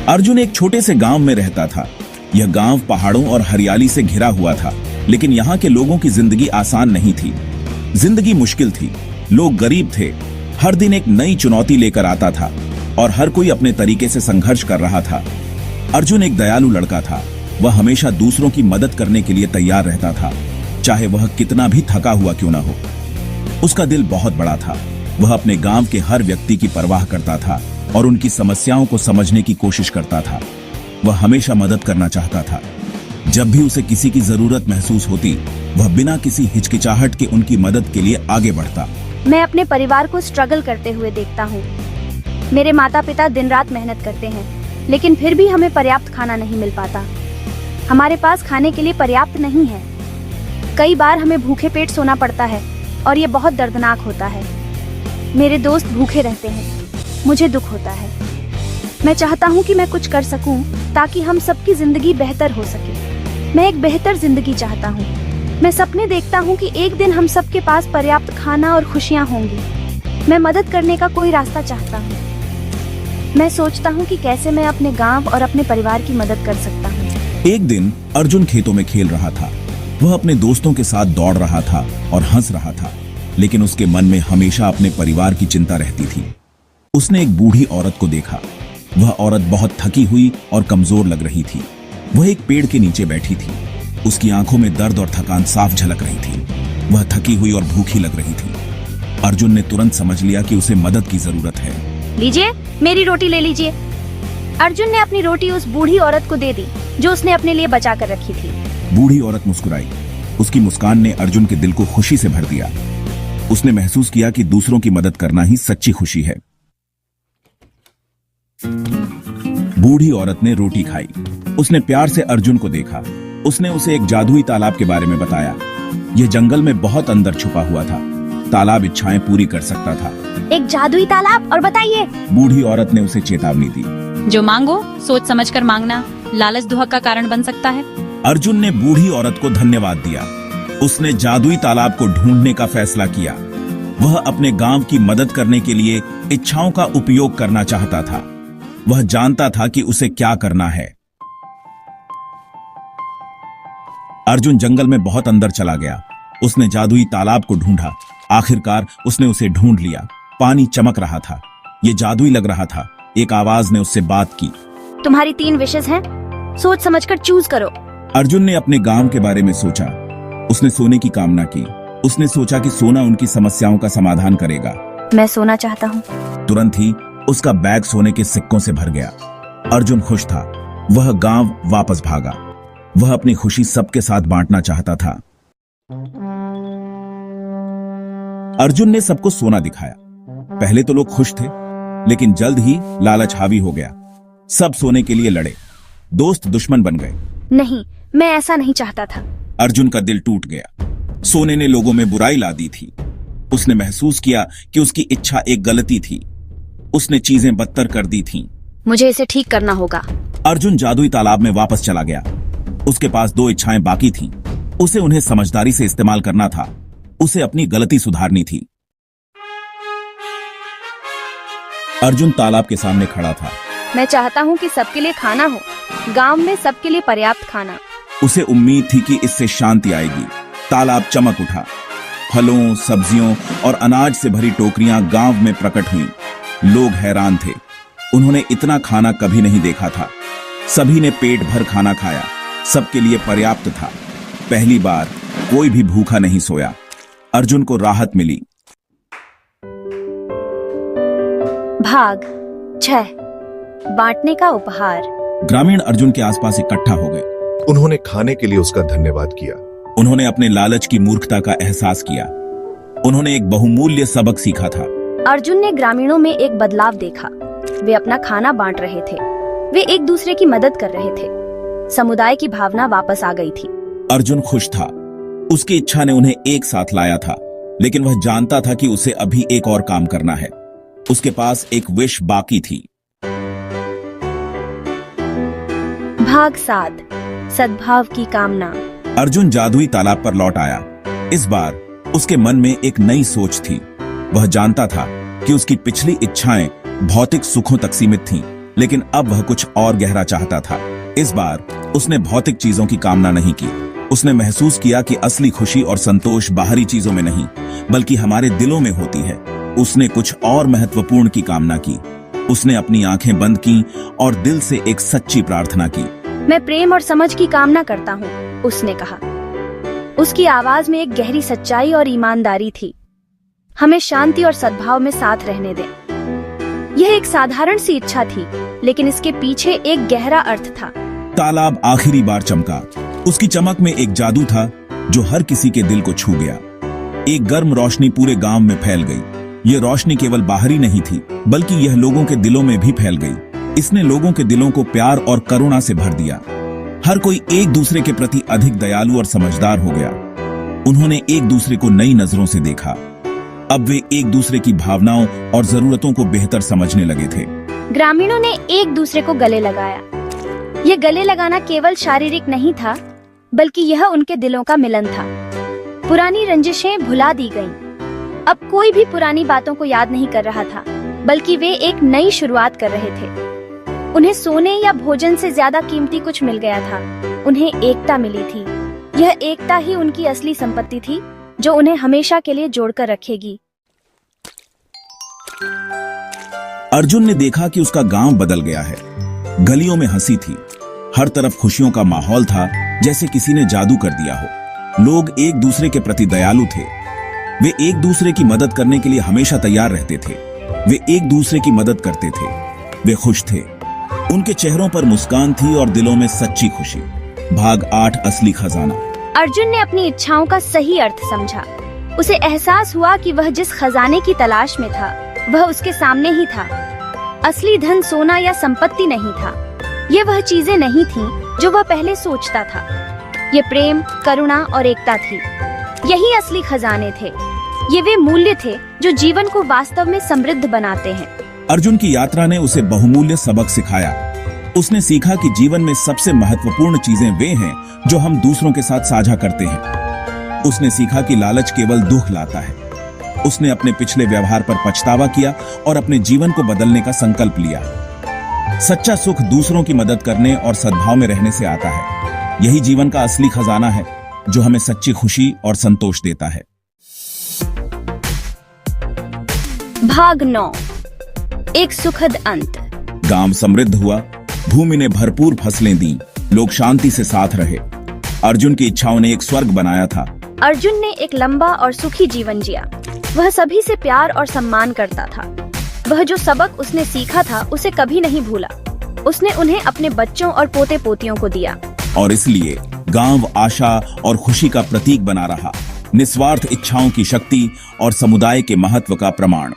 अर्जुन एक छोटे से गांव में रहता था। यह गांव पहाड़ों और हरियाली से घिरा हुआ था, लेकिन यहाँ के लोगों की जिंदगी आसान नहीं थी। जिंदगी मुश्किल थी, लोग गरीब थे। हर दिन एक नई चुनौती लेकर आता था और हर कोई अपने तरीके से संघर्ष कर रहा था। अर्जुन एक दयालु लड़का था। वह हमेशा दूसरों की मदद करने के लिए तैयार रहता था, चाहे वह कितना भी थका हुआ क्यों न हो। उसका दिल बहुत बड़ा था। वह अपने गांव के हर व्यक्ति की परवाह करता था और उनकी समस्याओं को समझने की कोशिश करता था। वह हमेशा मदद करना चाहता था। जब भी उसे किसी की जरूरत महसूस होती, वह बिना किसी हिचकिचाहट के उनकी मदद के लिए आगे बढ़ता। मैं अपने परिवार को स्ट्रगल करते हुए देखता हूँ। मेरे माता पिता दिन रात मेहनत करते हैं, लेकिन फिर भी हमें पर्याप्त खाना नहीं मिल पाता। हमारे पास खाने के लिए पर्याप्त नहीं है। कई बार हमें भूखे पेट सोना पड़ता है और ये बहुत दर्दनाक होता है। मेरे दोस्त भूखे रहते हैं, मुझे दुख होता है। मैं चाहता हूँ कि मैं कुछ कर सकूँ ताकि हम सबकी जिंदगी बेहतर हो सके। मैं एक बेहतर जिंदगी चाहता हूँ। मैं सपने देखता हूँ कि एक दिन हम सबके पास पर्याप्त खाना और खुशियाँ होंगी। मैं मदद करने का कोई रास्ता चाहता हूँ। मैं सोचता हूँ कि कैसे मैं अपने गांव और अपने परिवार की मदद कर सकता हूँ। एक दिन अर्जुन खेतों में खेल रहा था। वह अपने दोस्तों के साथ दौड़ रहा था और हंस रहा था, लेकिन उसके मन में हमेशा अपने परिवार की चिंता रहती थी। उसने एक बूढ़ी औरत को देखा। वह औरत बहुत थकी हुई और कमजोर लग रही थी। वह एक पेड़ के नीचे बैठी थी। उसकी आंखों में दर्द और थकान साफ झलक रही थी। वह थकी हुई और भूखी लग रही थी। अर्जुन ने तुरंत समझ लिया कि उसे मदद की जरूरत है। लीजिए, मेरी रोटी ले लीजिए। अर्जुन ने अपनी रोटी उस बूढ़ी औरत को दे दी जो उसने अपने लिए बचा कर रखी थी। बूढ़ी औरत मुस्कुराई। उसकी मुस्कान ने अर्जुन के दिल को खुशी से भर दिया। उसने महसूस किया कि दूसरों की मदद करना ही सच्ची खुशी है। बूढ़ी औरत ने रोटी खाई। उसने प्यार से अर्जुन को देखा। उसने उसे एक जादुई तालाब के बारे में बताया। यह जंगल में बहुत अंदर छुपा हुआ था। तालाब इच्छाएं पूरी कर सकता था। एक जादुई तालाब, और बताइए? बूढ़ी औरत ने उसे चेतावनी दी। जो मांगो सोच समझकर मांगना, लालच दुहक का कारण बन सकता है। अर्जुन ने बूढ़ी औरत को धन्यवाद दिया। उसने जादुई तालाब को ढूंढने का फैसला किया। वह अपने गांव की मदद करने के लिए इच्छाओं का उपयोग करना चाहता था। वह जानता था कि उसे क्या करना है। अर्जुन जंगल में बहुत अंदर चला गया। उसने जादुई तालाब को ढूंढा। आखिरकार उसने उसे ढूंढ लिया। पानी चमक रहा था। ये जादुई लग रहा था। एक आवाज ने उससे बात की। तुम्हारी 3 विशेष हैं, सोच समझकर चूज करो। अर्जुन ने अपने गांव के बारे में सोचा। उसने सोने की कामना की। उसने सोचा कि सोना उनकी समस्याओं का समाधान करेगा। मैं सोना चाहता हूँ। तुरंत ही उसका बैग सोने के सिक्कों से भर गया। अर्जुन खुश था। वह गांव वापस भागा। वह अपनी खुशी सबके साथ बांटना चाहता था। अर्जुन ने सबको सोना दिखाया। पहले तो लोग खुश थे, लेकिन जल्द ही लालच हावी हो गया। सब सोने के लिए लड़े। दोस्त दुश्मन बन गए। नहीं, मैं ऐसा नहीं चाहता था। अर्जुन का दिल टूट गया। सोने ने लोगों में बुराई ला दी थी। उसने महसूस किया कि उसकी इच्छा एक गलती थी। उसने चीजें बदतर कर दी थीं। मुझे इसे ठीक करना होगा। अर्जुन जादुई तालाब में वापस चला गया। उसके पास 2 इच्छाएं बाकी थीं। उसे उन्हें समझदारी से इस्तेमाल करना था। उसे अपनी गलती सुधारनी थी। अर्जुन तालाब के सामने खड़ा था। मैं चाहता हूँ कि सबके लिए खाना हो, गांव में सबके लिए पर्याप्त खाना। उसे उम्मीद थी कि इससे शांति आएगी। तालाब चमक उठा। फलों, सब्जियों और अनाज से भरी टोकरियां गांव में प्रकट हुईं। लोग हैरान थे। उन्होंने इतना खाना कभी नहीं देखा था। सभी ने पेट भर खाना खाया। सबके लिए पर्याप्त था। पहली बार कोई भी भूखा नहीं सोया। अर्जुन को राहत मिली। भाग 6, बांटने का उपहार। ग्रामीण अर्जुन के आसपास इकट्ठा हो गए। उन्होंने खाने के लिए उसका धन्यवाद किया। उन्होंने अपने लालच की मूर्खता का एहसास किया। उन्होंने एक बहुमूल्य सबक सीखा था। अर्जुन ने ग्रामीणों में एक बदलाव देखा। वे अपना खाना बांट रहे थे। वे एक दूसरे की मदद कर रहे थे। समुदाय की भावना वापस आ गई थी। अर्जुन खुश था। उसकी इच्छा ने उन्हें एक साथ लाया था, लेकिन वह जानता था कि उसे अभी एक और काम करना है। उसके पास एक विश बाकी थी। भाग 7, सद्भाव की कामना। अर्जुन जादुई तालाब पर लौट आया। इस बार उसके मन में एक नई सोच थी। वह जानता था कि उसकी पिछली इच्छाएं भौतिक सुखों तक सीमित थीं, लेकिन अब वह कुछ और गहरा चाहता था। इस बार उसने भौतिक चीजों की कामना नहीं की। उसने महसूस किया कि असली खुशी और संतोष बाहरी चीजों में नहीं, बल्कि हमारे दिलों में होती है। उसने कुछ और महत्वपूर्ण की कामना की। उसने अपनी आंखें बंद की और दिल से एक सच्ची प्रार्थना की। मैं प्रेम और समझ की कामना करता हूँ, उसने कहा। उसकी आवाज में एक गहरी सच्चाई और ईमानदारी थी। हमें शांति और सद्भाव में साथ रहने दें। यह एक साधारण सी इच्छा थी, लेकिन इसके पीछे एक गहरा अर्थ था। तालाब आखिरी बार चमका। उसकी चमक में एक जादू था जो हर किसी के दिल को छू गया। एक गर्म रोशनी पूरे गांव में फैल गई। यह रोशनी केवल बाहरी नहीं थी, बल्कि यह लोगों के दिलों में भी फैल गई। इसने लोगों के दिलों को प्यार और करुणा से भर दिया। हर कोई एक दूसरे के प्रति अधिक दयालु और समझदार हो गया। उन्होंने एक दूसरे को नई नजरों से देखा। अब वे एक दूसरे की भावनाओं और जरूरतों को बेहतर समझने लगे थे। ग्रामीणों ने एक दूसरे को गले लगाया। यह गले लगाना केवल शारीरिक नहीं था, बल्कि यह उनके दिलों का मिलन था। पुरानी रंजिशें भुला दी गईं। अब कोई भी पुरानी बातों को याद नहीं कर रहा था, बल्कि वे एक नई शुरुआत कर रहे थे। उन्हें सोने या भोजन से ज्यादा कीमती कुछ मिल गया था। उन्हें एकता मिली थी। यह एकता ही उनकी असली संपत्ति थी, जो उन्हें हमेशा के लिए जोड़कर रखेगी। अर्जुन ने देखा कि उसका गांव बदल गया है। गलियों में हंसी थी, हर तरफ खुशियों का माहौल था, जैसे किसी ने जादू कर दिया हो। लोग एक दूसरे के प्रति दयालु थे। वे एक दूसरे की मदद करने के लिए हमेशा तैयार रहते थे। वे एक दूसरे की मदद करते थे। वे खुश थे। उनके चेहरों पर मुस्कान थी और दिलों में सच्ची खुशी। भाग 8 असली खजाना। अर्जुन ने अपनी इच्छाओं का सही अर्थ समझा। उसे एहसास हुआ कि वह जिस खजाने की तलाश में था, वह उसके सामने ही था। असली धन सोना या संपत्ति नहीं था। ये वह चीजें नहीं थीं जो वह पहले सोचता था। ये प्रेम, करुणा और एकता थी। यही असली खजाने थे। ये वे मूल्य थे जो जीवन को वास्तव में समृद्ध बनाते हैं। अर्जुन की यात्रा ने उसे बहुमूल्य सबक सिखाया। उसने सीखा कि जीवन में सबसे महत्वपूर्ण चीजें वे हैं जो हम दूसरों के साथ साझा करते हैं। उसने सीखा कि लालच केवल दुख लाता है। उसने अपने पिछले व्यवहार पर पछतावा किया और अपने जीवन को बदलने का संकल्प लिया। सच्चा सुख दूसरों की मदद करने और सद्भाव में रहने से आता है। यही जीवन का असली खजाना है, जो हमें सच्ची खुशी और संतोष देता है। भाग 9, एक सुखद अंत। गांव समृद्ध हुआ। भूमि ने भरपूर फसलें दी। लोग शांति से साथ रहे। अर्जुन की इच्छाओं ने एक स्वर्ग बनाया था। अर्जुन ने एक लंबा और सुखी जीवन जिया। वह सभी से प्यार और सम्मान करता था। वह जो सबक उसने सीखा था, उसे कभी नहीं भूला। उसने उन्हें अपने बच्चों और पोते पोतियों को दिया। और इसलिए गांव आशा और खुशी का प्रतीक बना रहा। निस्वार्थ इच्छाओं की शक्ति और समुदाय के महत्व का प्रमाण।